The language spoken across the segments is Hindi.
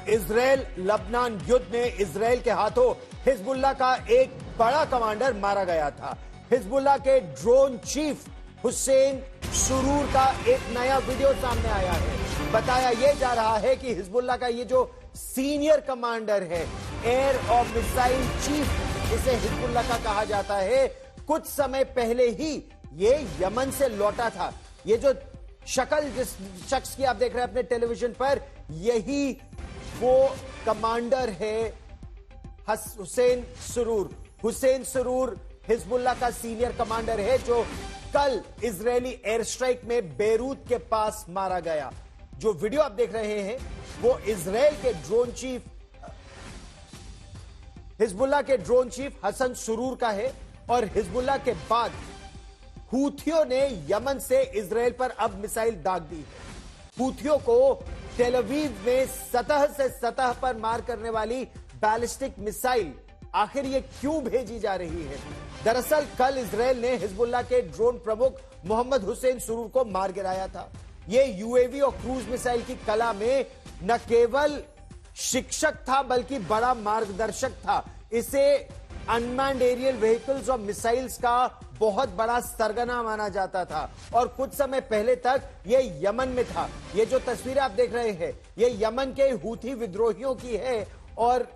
इजराइल लबनान युद्ध में इजराइल के हाथों हिजबुल्लाह का एक बड़ा कमांडर मारा गया था। हिजबुल्लाह के ड्रोन चीफ हुसैन सुरूर का एक नया वीडियो सामने आया है। बताया यह जा रहा है कि हिजबुल्लाह का ये जो सीनियर कमांडर है, एयर और मिसाइल चीफ इसे हिजबुल्लाह का कहा जाता है, कुछ समय पहले ही ये यमन से लौटा था। ये जो शक्ल जिस शख्स की आप देख रहे हैं अपने टेलीविजन पर, यही वो कमांडर है हुसैन सुरूर। हुसैन सुरूर हिजबुल्लाह का सीनियर कमांडर है जो कल इजरायली एयर स्ट्राइक में बेरूत के पास मारा गया। जो वीडियो आप देख रहे हैं वो इजराइल के ड्रोन चीफ, हिजबुल्लाह के ड्रोन चीफ हसन सुरूर का है। और हिजबुल्लाह के बाद हूथियों ने यमन से इजराइल पर अब मिसाइल दाग दी है। हूथियों को टेल अवीव में सतह से सतह पर मार करने वाली बैलिस्टिक मिसाइल आखिर ये क्यों भेजी जा रही है? दरअसल कल इजराइल ने हिजबुल्लाह के ड्रोन प्रमुख मोहम्मद हुसैन सुरूर को मार गिराया था। ये यूएवी और क्रूज मिसाइल की कला में न केवल शिक्षक था बल्कि बड़ा मार्गदर्शक था। इसे अनमैन्ड एरियल व्हीकल्स और मिसाइल्स का बहुत बड़ा सरगना माना जाता था और कुछ समय पहले तक यह यमन में था। ये जो तस्वीरें आप देख रहे हैं ये यमन के हूथी विद्रोहियों की है और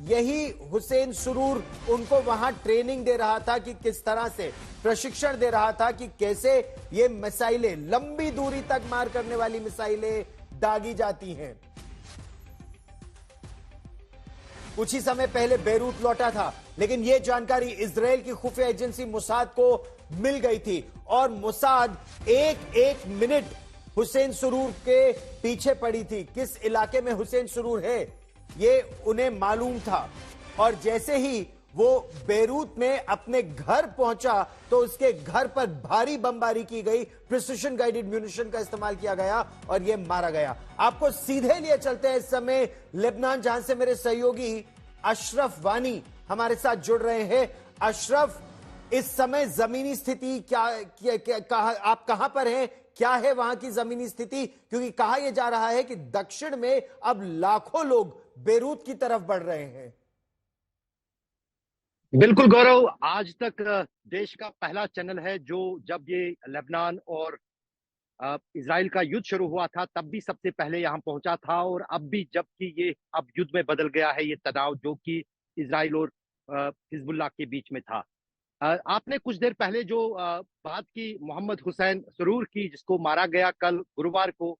यही हुसैन सुरूर उनको वहां ट्रेनिंग दे रहा था कि किस तरह से, प्रशिक्षण दे रहा था कि कैसे ये मिसाइलें, लंबी दूरी तक मार करने वाली मिसाइलें दागी जाती हैं। कुछ ही समय पहले बेरूत लौटा था, लेकिन यह जानकारी इजराइल की खुफिया एजेंसी मोसाद को मिल गई थी और मोसाद एक एक मिनट हुसैन सुरूर के पीछे पड़ी थी। किस इलाके में हुसैन सुरूर है ये उन्हें मालूम था और जैसे ही वो बेरूत में अपने घर पहुंचा तो उसके घर पर भारी बमबारी की गई, प्रिसिशन गाइडेड म्यूनिशन का इस्तेमाल किया गया और ये मारा गया। आपको सीधे लिए चलते हैं इस समय लेबनान, जहां से मेरे सहयोगी अशरफ वानी हमारे साथ जुड़ रहे हैं। अशरफ, इस समय जमीनी स्थिति आप कहां पर हैं? क्या है वहां की जमीनी स्थिति? क्योंकि कहा यह जा रहा है कि दक्षिण में अब लाखों लोग बेरूत की तरफ बढ़ रहे हैं। बिल्कुल गौरव, आज तक देश का पहला चैनल है जो जब ये लेबनान और इजराइल का युद्ध शुरू हुआ था तब भी सबसे पहले यहां पहुंचा था और अब भी, जबकि ये अब युद्ध में बदल गया है ये तनाव जो कि इजराइल और हिजबुल्लाह के बीच में था। आपने कुछ देर पहले जो बात की मोहम्मद हुसैन सुरूर की, जिसको मारा गया कल गुरुवार को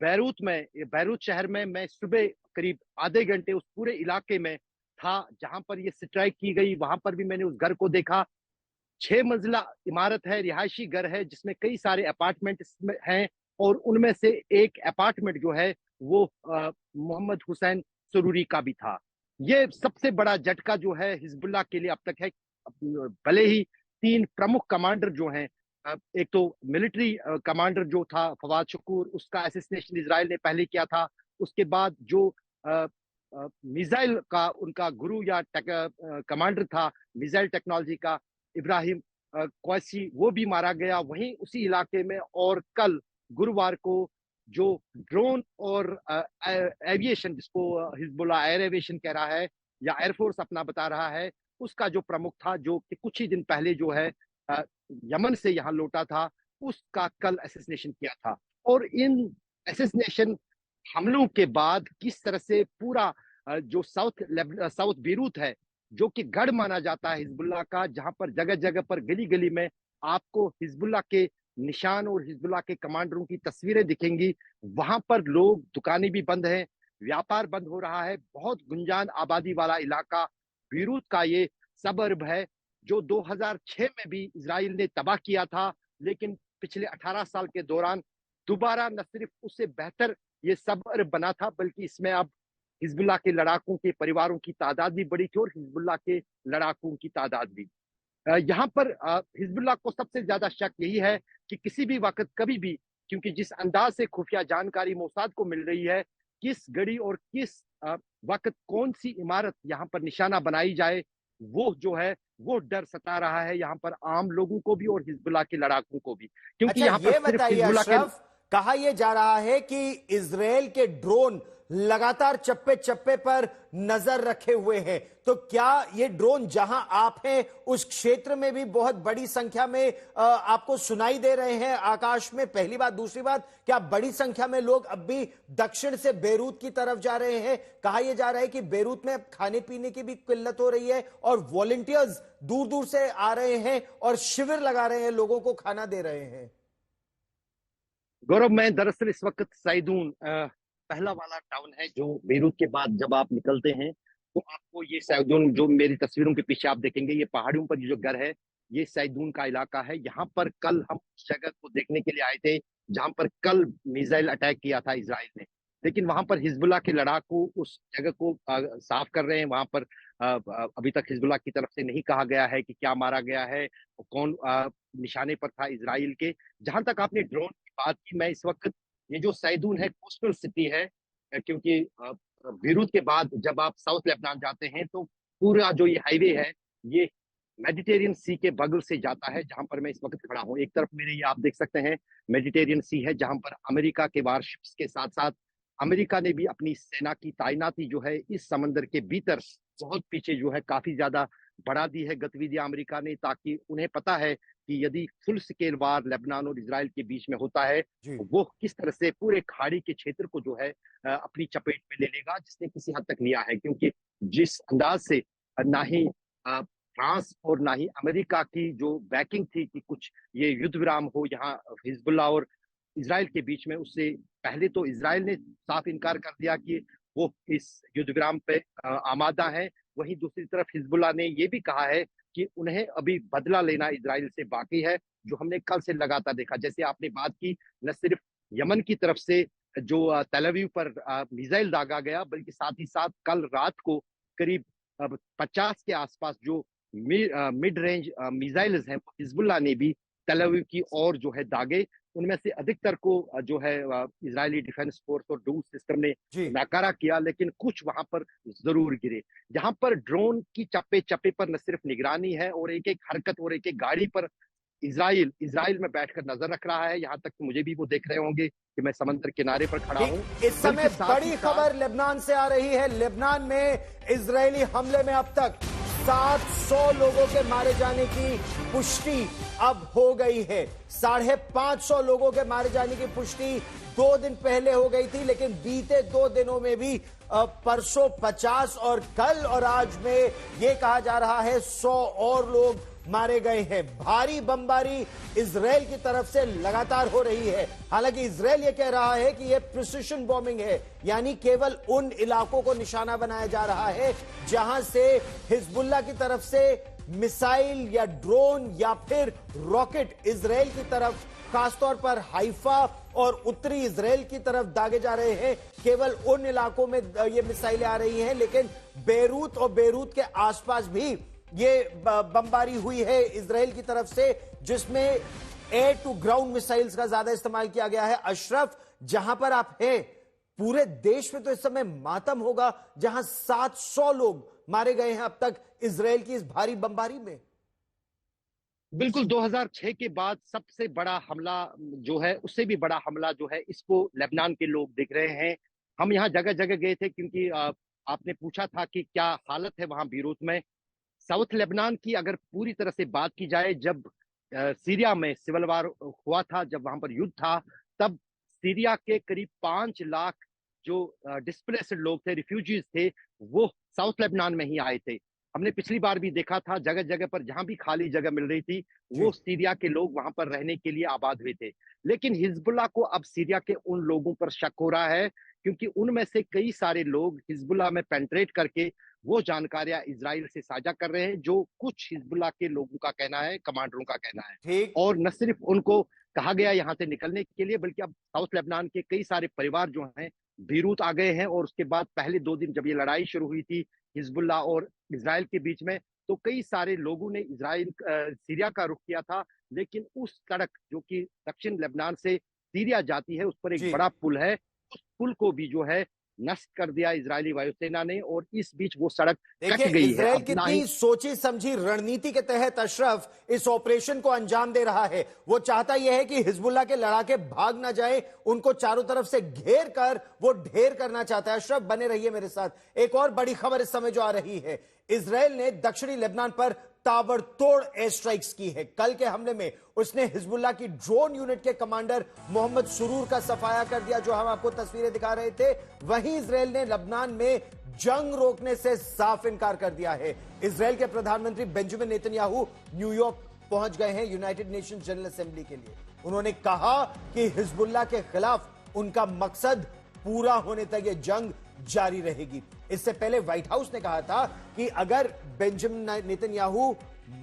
बैरूत शहर में, मैं सुबह करीब आधे घंटे उस पूरे इलाके में था जहां पर ये स्ट्राइक की गई। वहां पर भी मैंने उस घर को देखा। 6 मंजिला इमारत है, रिहायशी घर है जिसमें कई सारे अपार्टमेंट हैं और उनमें से एक अपार्टमेंट जो है वो मोहम्मद हुसैन सुरूरी का भी था। ये सबसे बड़ा झटका जो है हिजबुल्लाह के लिए अब तक है। भले ही 3 प्रमुख कमांडर जो हैं, एक तो मिलिट्री कमांडर जो था फवाद शकूर, उसका असैसिनेशन इजराइल ने पहले किया था। उसके बाद जो मिसाइल का उनका गुरु या कमांडर था मिसाइल टेक्नोलॉजी का, इब्राहिम क्वैसी, वो भी मारा गया वहीं उसी इलाके में। और कल गुरुवार को जो ड्रोन और एविएशन, जिसको हिजबुल्लाह एयर एविएशन कह रहा है या एयरफोर्स अपना बता रहा है, उसका जो प्रमुख था, जो कि कुछ ही दिन पहले जो है यमन से यहाँ लौटा था, उसका कल असैसिनेशन किया था। और इन असैसिनेशन हमलों के बाद किस तरह से पूरा जो साउथ बेरूत है, जो कि गढ़ माना जाता है हिजबुल्लाह का, जहां पर जगह जगह पर गली गली में आपको हिजबुल्लाह के निशान और हिजबुल्लाह के कमांडरों की तस्वीरें दिखेंगी। वहां पर लोग, दुकानें भी बंद हैं, व्यापार बंद हो रहा है। बहुत गुंजान आबादी वाला इलाका बेरूत का ये सबअर्ब है जो 2006 में भी इजराइल ने तबाह किया था, लेकिन पिछले 18 साल के दौरान दोबारा न सिर्फ उससे बेहतर ये सबअर्ब बना था, बल्कि इसमें अब हिजबुल्लाह के लड़ाकों के परिवारों की तादाद भी बढ़ी थी और हिजबुल्लाह के लड़ाकों की तादाद भी। यहाँ पर हिजबुल्लाह को सबसे ज्यादा शक यही है कि किसी भी वक्त, कभी भी, क्योंकि जिस अंदाज से खुफिया जानकारी मोसाद को मिल रही है, किस घड़ी और किस वक्त कौन सी इमारत यहाँ पर निशाना बनाई जाए, वो जो है वो डर सता रहा है यहाँ पर आम लोगों को भी और हिजबुल्लाह के लड़ाकों को भी। क्योंकि अच्छा, यहाँ पर ये सिर्फ बताइए हिजबुल्लाह के अशरफ, कहा यह जा रहा है कि इजराइल के ड्रोन लगातार चप्पे चप्पे पर नजर रखे हुए हैं। तो क्या ये ड्रोन जहां आप हैं उस क्षेत्र में भी बहुत बड़ी संख्या में आपको सुनाई दे रहे हैं आकाश में? पहली बात। दूसरी बात, क्या बड़ी संख्या में लोग अब भी दक्षिण से बेरूत की तरफ जा रहे हैं? कहा यह जा रहा है कि बेरूत में खाने पीने की भी किल्लत हो रही है और वॉलंटियर्स दूर दूर से आ रहे हैं और शिविर लगा रहे हैं, लोगों को खाना दे रहे हैं। गौरव, मैं दरअसल इस वक्त सैदून पहला वाला टाउन है जो बेरूत के बाद जब आप निकलते हैं तो आपको ये सैदून, जो मेरी तस्वीरों के पीछे आप देखेंगे, ये पहाड़ियों पर ये जो घर है, ये सैदून का इलाका है। यहाँ पर कल हम उस जगह को देखने के लिए आए थे जहां पर कल मिसाइल अटैक किया था इजराइल ने। लेकिन वहां पर हिजबुल्लाह के लड़ाकू उस जगह को साफ कर रहे हैं। वहां पर अभी तक हिजबुल्लाह की तरफ से नहीं कहा गया है कि क्या मारा गया है, कौन निशाने पर था इजराइल के। जहां तक आपने ड्रोन की बात की, मैं इस वक्त ये जो सैदून है कोस्टल सिटी है, क्योंकि बेरूत के बाद जब आप साउथ लेबनान जाते हैं तो पूरा जो ये हाईवे है ये मेडिटेरियन सी के बगल से जाता है, जहां पर मैं इस वक्त खड़ा हूँ। एक तरफ मेरे ये आप देख सकते हैं मेडिटेरियन सी है, जहां पर अमेरिका के वारशिप्स के साथ साथ अमेरिका ने भी अपनी सेना की तैनाती जो है इस समंदर के भीतर बहुत पीछे जो है काफी ज्यादा बढ़ा दी है गतिविधियां अमेरिका ने, ताकि उन्हें पता है कि यदि फुल स्केल वार लेबनान और इजराइल के बीच में होता है जी। तो वो किस तरह से पूरे खाड़ी के क्षेत्र को जो है अपनी चपेट में ले लेगा, जिसने किसी हद तक लिया है। क्योंकि जिस अंदाज से ना ही फ्रांस और ना ही अमेरिका की जो बैकिंग थी कि कुछ ये युद्ध विराम हो यहाँ हिजबुल्लाह और इजराइल के बीच में, उससे पहले तो इजराइल ने साफ इनकार कर दिया कि वो इस युद्ध विराम पे आमादा है। वहीं दूसरी तरफ हिजबुल्लाह ने ये भी कहा है कि उन्हें अभी बदला लेना इजराइल से बाकी है, जो हमने कल से लगातार देखा। जैसे आपने बात की, न सिर्फ यमन की तरफ से जो तेल अवीव पर मिसाइल दागा गया, बल्कि साथ ही साथ कल रात को करीब 50 के आसपास जो मिड रेंज मिसाइल्स हैं हिजबुल्लाह ने भी तेल अवीव की ओर जो है दागे। उनमें से अधिकतर को जो है इजरायली डिफेंस फोर्स और डूम सिस्टम ने नाकारा किया, लेकिन कुछ वहां पर जरूर गिरे। जहां पर ड्रोन की चप्पे चप्पे पर न सिर्फ निगरानी है और एक एक हरकत और एक एक गाड़ी पर इजराइल में बैठकर नजर रख रहा है। यहाँ तक कि मुझे भी वो देख रहे होंगे कि मैं समंदर किनारे पर खड़ा हूँ। इस समय बड़ी खबर लेबनान से आ रही है। लेबनान में इजरायली हमले में अब तक 700 लोगों के मारे जाने की पुष्टि अब हो गई है। 550 लोगों के मारे जाने की पुष्टि 2 दिन पहले हो गई थी, लेकिन बीते 2 दिनों में भी परसों 50 और कल और आज में यह कहा जा रहा है 100 और लोग मारे गए हैं। भारी बमबारी इजराइल की तरफ से लगातार हो रही है। हालांकि इजराइल यह कह रहा है कि यह प्रिसिशन बॉम्बिंग है, यानी केवल उन इलाकों को निशाना बनाया जा रहा है जहां से हिजबुल्लाह की तरफ से मिसाइल या ड्रोन या फिर रॉकेट इजराइल की तरफ, खासतौर पर हाइफा और उत्तरी इजराइल की तरफ दागे जा रहे हैं। केवल उन इलाकों में ये मिसाइलें आ रही हैं, लेकिन बेरूत और बेरूत के आसपास भी ये बमबारी हुई है इजराइल की तरफ से, जिसमें एयर टू ग्राउंड मिसाइल्स का ज्यादा इस्तेमाल किया गया है। अशरफ, जहां पर आप हैं, पूरे देश में तो इस समय मातम होगा जहां 700 लोग मारे गए हैं अब तक इजराइल की इस भारी बमबारी में। बिल्कुल, 2006 के बाद सबसे बड़ा हमला जो है, उससे भी बड़ा हमला जो है, इसको लेबनान के लोग देख रहे हैं। हम यहाँ जगह जगह गए थे क्योंकि आपने पूछा था कि क्या हालत है वहां बेरूत में। साउथ लेबनान की अगर पूरी तरह से बात की जाए, जब सीरिया में सिविल वार हुआ था, जब वहां पर युद्ध था, तब सीरिया के करीब 5 लाख जो डिस्प्लेस्ड लोग थे, रिफ्यूजीज थे, वो साउथ लेबनान में ही आए थे। हमने पिछली बार भी देखा था जगह जगह पर जहां भी खाली जगह मिल रही थी, वो सीरिया के लोग वहां पर रहने के लिए आबाद हुए थे। लेकिन हिजबुल्लाह को अब सीरिया के उन लोगों पर शक हो रहा है, क्योंकि उनमें से कई सारे लोग हिजबुल्लाह में पेंट्रेट करके वो जानकारियां इजराइल से साझा कर रहे हैं, जो कुछ हिजबुल्लाह के लोगों का कहना है, कमांडरों का कहना है। और न सिर्फ उनको कहा गया यहाँ से निकलने के लिए, बल्कि अब साउथ लेबनान के कई सारे परिवार जो हैं बेरूत आ गए हैं। और उसके बाद पहले 2 दिन जब ये लड़ाई शुरू हुई थी हिजबुल्लाह और इजराइल के बीच में, तो कई सारे लोगों ने सीरिया का रुख किया था। लेकिन उस सड़क जो कि दक्षिण लेबनान से सीरिया जाती है, उस पर एक बड़ा पुल है, उस पुल को भी जो है नष्ट कर दिया इजरायली वायुसेना ने, और इस बीच वो सड़क कट देखिए, गई है। इजरायल अब ना ही कितनी सोची समझी रणनीति के तहत अशरफ इस ऑपरेशन को अंजाम दे रहा है। वो चाहता यह है कि हिजबुल्लाह के लड़ाके भाग ना जाए, उनको चारों तरफ से घेर कर वो ढेर करना चाहता है। अशरफ, बने रहिए मेरे साथ। एक और बड़ी खबर इस समय जो आ रही है, इजरायल ने दक्षिणी लेबनान पर ताबड़तोड़ एयर स्ट्राइक्स की है। कल के हमले में उसने हिजबुल्लाह की ड्रोन यूनिट के कमांडर मोहम्मद सुरूर का सफाया कर दिया, जो हम आपको तस्वीरें दिखा रहे थे। वहीं इजरायल ने लेबनान में जंग रोकने से साफ इनकार कर दिया है। इजरायल के प्रधानमंत्री बेंजामिन नेतन्याहू न्यूयॉर्क पहुंच गए हैं यूनाइटेड नेशंस जनरल असेंबली के लिए। उन्होंने कहा कि हिजबुल्लाह के खिलाफ उनका मकसद पूरा होने तक यह जंग जारी रहेगी। इससे पहले व्हाइट हाउस ने कहा था कि अगर बेंजामिन नेतन्याहू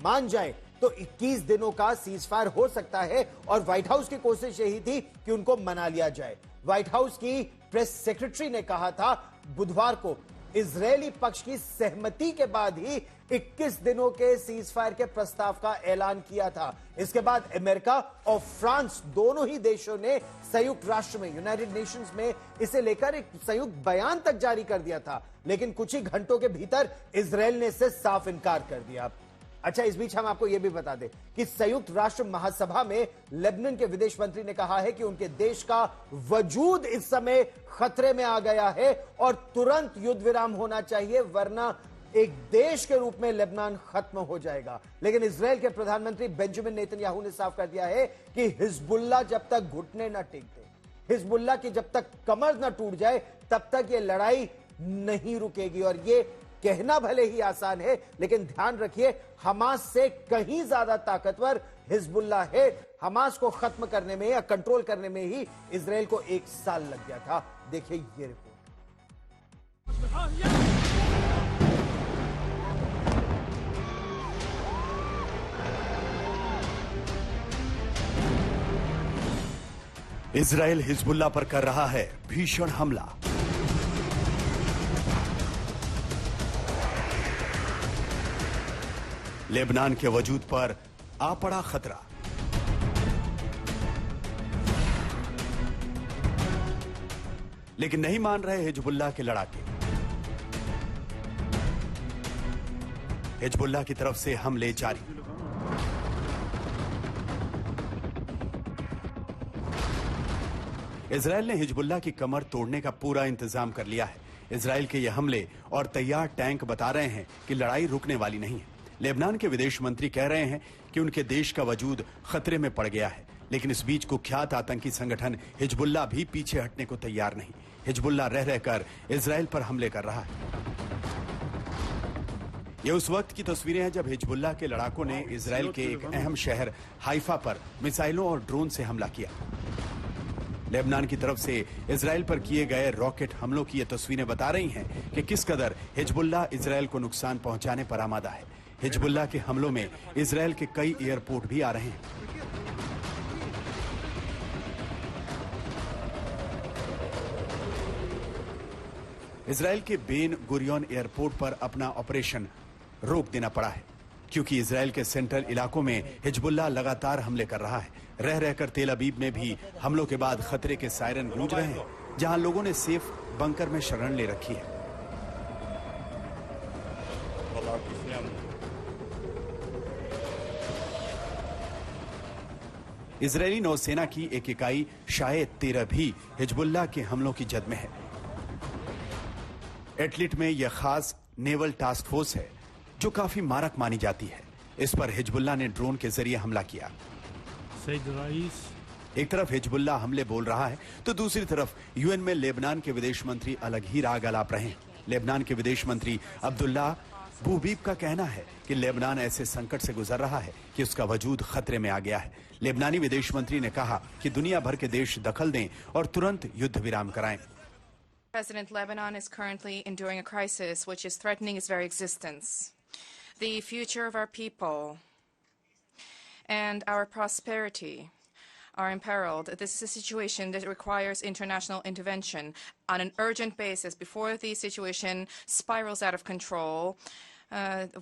मान जाए तो 21 दिनों का सीजफायर हो सकता है, और व्हाइट हाउस की कोशिश यही थी कि उनको मना लिया जाए। व्हाइट हाउस की प्रेस सेक्रेटरी ने कहा था बुधवार को इजरायली पक्ष की सहमति के बाद ही 21 दिनों के सीजफायर के प्रस्ताव का ऐलान किया था। इसके बाद अमेरिका और फ्रांस दोनों ही देशों ने संयुक्त राष्ट्र में, यूनाइटेड नेशंस में इसे लेकर एक संयुक्त बयान तक जारी कर दिया था, लेकिन कुछ ही घंटों के भीतर इजरायल ने इससे साफ इनकार कर दिया। अच्छा, इस बीच हम आपको यह भी बता दें कि संयुक्त राष्ट्र महासभा में लेबनान के विदेश मंत्री ने कहा है कि उनके देश का वजूद इस समय खतरे में आ गया है और तुरंत युद्ध विराम होना चाहिए, वरना एक देश के रूप में लेबनान खत्म हो जाएगा। लेकिन इजरायल के प्रधानमंत्री बेंजामिन नेतन्याहू ने साफ कर दिया है कि हिजबुल्लाह जब तक घुटने न टेक दे, हिजबुल्लाह की जब तक कमर न टूट जाए, तब तक यह लड़ाई नहीं रुकेगी। और यह कहना भले ही आसान है, लेकिन ध्यान रखिए, हमास से कहीं ज्यादा ताकतवर हिजबुल्लाह है। हमास को खत्म करने में या कंट्रोल करने में ही इजरायल को 1 साल लग गया था। देखिए ये रिपोर्ट। इजरायल हिजबुल्लाह पर कर रहा है भीषण हमला। लेबनान के वजूद पर आ पड़ा खतरा। लेकिन नहीं मान रहे हिजबुल्लाह के लड़ाके। हिजबुल्लाह की तरफ से हमले जारी। इजरायल ने हिजबुल्लाह की कमर तोड़ने का पूरा इंतजाम कर लिया है। इजरायल के ये हमले और तैयार टैंक बता रहे हैं कि लड़ाई रुकने वाली नहीं है। लेबनान के विदेश मंत्री कह रहे हैं कि उनके देश का वजूद खतरे में पड़ गया है, लेकिन इस बीच कुख्यात आतंकी संगठन हिजबुल्लाह भी पीछे हटने को तैयार नहीं। हिजबुल्लाह रह रहकर इजरायल पर हमले कर रहा है। ये उस वक्त की तस्वीरें हैं जब हिजबुल्लाह के लड़ाकों ने इजरायल के एक अहम शहर हाइफा पर मिसाइलों और ड्रोन से हमला किया। लेबनान की तरफ से इजरायल पर किए गए रॉकेट हमलों की ये तस्वीरें बता रही हैं कि किस कदर हिजबुल्लाह इजरायल को नुकसान पहुंचाने पर आमादा है। हिजबुल्लाह के हमलों में इजरायल के कई एयरपोर्ट भी आ रहे हैं। इजरायल के बेन गुरियन एयरपोर्ट पर अपना ऑपरेशन रोक देना पड़ा है, क्योंकि इजरायल के सेंट्रल इलाकों में हिजबुल्लाह लगातार हमले कर रहा है। रह रहकर तेल अबीब में भी हमलों के बाद खतरे के सायरन गूंज रहे हैं, जहां लोगों ने सेफ बंकर में शरण ले रखी है। इजरायली नौसेना की एक इकाई शायद 13 भी हिजबुल्लाह के हमलों की जद में है। एटलिट में यह खास नेवल टास्क फोर्स है जो काफी मारक मानी जाती है। इस पर हिजबुल्लाह ने ड्रोन के जरिए हमला किया। एक तरफ हिजबुल्लाह हमले बोल रहा है तो दूसरी तरफ यूएन में लेबनान के विदेश मंत्री अलग ही राग अलाप रहे हैं। लेबनान के विदेश मंत्री अब्दुल्ला बूबीब का कहना है कि लेबनान ऐसे संकट से गुजर रहा है कि उसका वजूद खतरे में आ गया है। लेबनानी विदेश मंत्री ने कहा कि दुनिया भर के देश दखल दें और तुरंत युद्ध विराम कराएं। President, Lebanon is currently enduring a crisis which is threatening its very existence. The future of our people and our prosperity are imperiled. This is a situation that requires international intervention on an urgent basis before the situation spirals out of control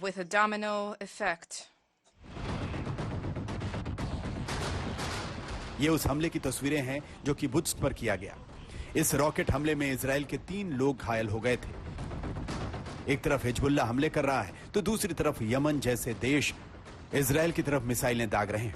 with a domino effect. ये उस हमले की तस्वीरें हैं जो कि बुद्स पर किया गया। इस रॉकेट हमले में इजराइल के 3 लोग घायल हो गए थे। एक तरफ हिजबुल्ला हमले कर रहा है तो दूसरी तरफ यमन जैसे देश इजराइल की तरफ मिसाइलें दाग रहे हैं।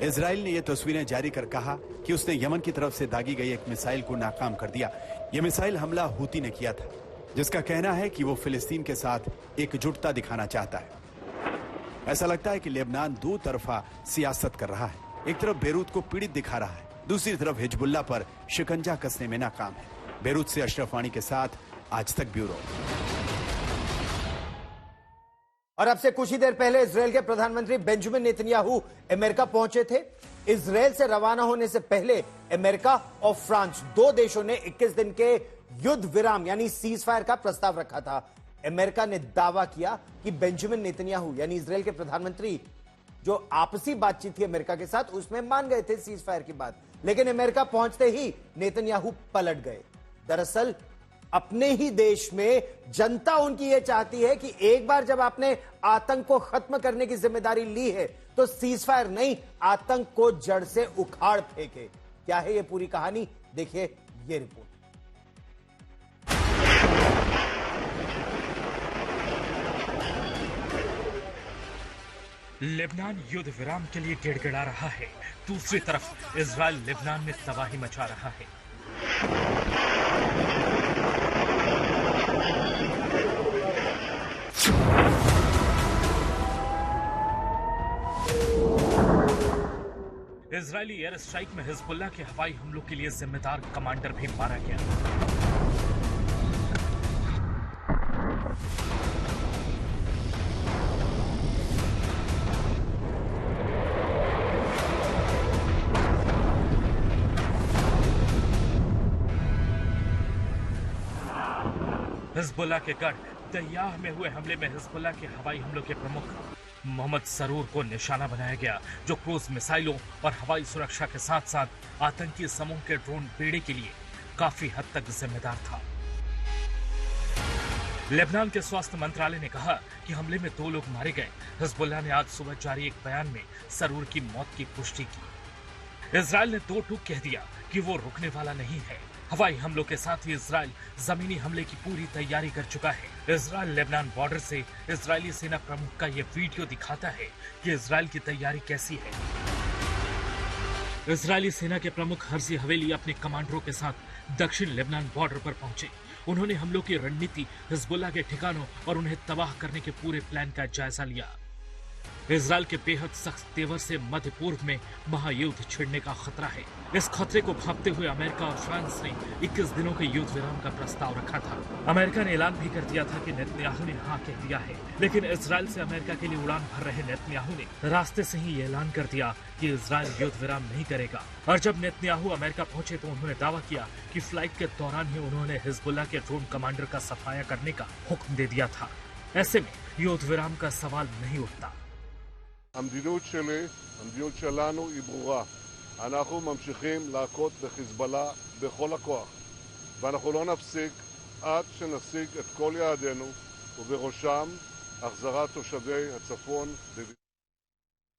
इजराइल ने यह तस्वीरें जारी कर कहा कि उसने यमन की तरफ से दागी गई एक मिसाइल को नाकाम कर दिया। यह मिसाइल हमला हूती ने किया था, जिसका कहना है कि वो फिलिस्तीन के साथ एकजुटता दिखाना चाहता है। ऐसा लगता है कि लेबनान 2 तरफा सियासत कर रहा है। एक तरफ बेरूत को पीड़ित दिखा रहा है, दूसरी तरफ हिजबुल्ला पर शिकंजा कसने में नाकाम है। बेरूत से अशरफ वानी के साथ आज तक ब्यूरो। और अब से कुछ ही देर पहले इजराइल के प्रधानमंत्री बेंजामिन नेतन्याहू अमेरिका पहुंचे थे। इजराइल से रवाना होने से पहले अमेरिका और फ्रांस 2 देशों ने 21 दिन के युद्ध विराम यानी सीज फायर का प्रस्ताव रखा था। अमेरिका ने दावा किया कि बेंजामिन नेतन्याहू यानी इजराइल के प्रधानमंत्री जो आपसी बातचीत थी अमेरिका के साथ उसमें मान गए थे सीज फायर की बात, लेकिन अमेरिका पहुंचते ही नेतन्याहू पलट गए। दरअसल अपने ही देश में जनता उनकी यह चाहती है कि एक बार जब आपने आतंक को खत्म करने की जिम्मेदारी ली है तो सीज फायर नहीं, आतंक को जड़ से उखाड़ फेंके। क्या है यह पूरी कहानी, देखिए ये रिपोर्ट। लेबनान युद्ध विराम के लिए गिड़गिड़ा रहा है, दूसरी तरफ इजराइल लेबनान में तबाही मचा रहा है। इजरायली एयर स्ट्राइक में हिजबुल्लाह के हवाई हमलों के लिए जिम्मेदार कमांडर भी मारा गया। हिजबुल्लाह के गढ़ दयाह में हुए हमले में हिजबुल्लाह के हवाई हमलों के प्रमुख मोहम्मद सरूर को निशाना बनाया गया, जो क्रूज मिसाइलों और हवाई सुरक्षा के साथ साथ आतंकी समूह के ड्रोन बेड़े के लिए काफी हद तक जिम्मेदार था। लेबनान के स्वास्थ्य मंत्रालय ने कहा कि हमले में 2 लोग मारे गए। हिजबुल्लाह ने आज सुबह जारी एक बयान में सरूर की मौत की पुष्टि की। इजराइल ने 2 टूक कह दिया कि वो रुकने वाला नहीं है। हवाई हमलों के साथ ही इजराइल जमीनी हमले की पूरी तैयारी कर चुका है। इजराइल लेबनान बॉर्डर से इजरायली सेना प्रमुख का यह वीडियो दिखाता है कि इजराइल की तैयारी कैसी है। इजरायली सेना के प्रमुख हर्जी हवेली अपने कमांडरों के साथ दक्षिण लेबनान बॉर्डर पर पहुंचे। उन्होंने हमलों की रणनीति, हिजबुल्लाह के ठिकानों और उन्हें तबाह करने के पूरे प्लान का जायजा लिया। इजराइल के बेहद सख्त तेवर से मध्य पूर्व में महायुद्ध छिड़ने का खतरा है। इस खतरे को भांपते हुए अमेरिका और फ्रांस ने 21 दिनों के युद्ध विराम का प्रस्ताव रखा था। अमेरिका ने ऐलान भी कर दिया था कि नेतन्याहू ने हाँ कह दिया है, लेकिन इजराइल से अमेरिका के लिए उड़ान भर रहे नेतन्याहू ने रास्ते से ही ऐलान कर दिया कि इजराइल युद्ध विराम नहीं करेगा। और जब नेतन्याहू अमेरिका पहुंचे तो उन्होंने दावा किया कि फ्लाइट के दौरान ही उन्होंने हिजबुल्लाह के ड्रोन कमांडर का सफाया करने का हुक्म दे दिया था। ऐसे में युद्ध विराम का सवाल नहीं उठता। המדיניות שלי, המדיניות שלנו היא ברורה. אנחנו ממשיכים להכות בחיזבאללה בכל הכוח, ואנחנו לא נפסיק עד שנשיג את כל יעדינו, ובראשם החזרת תושבי הצפון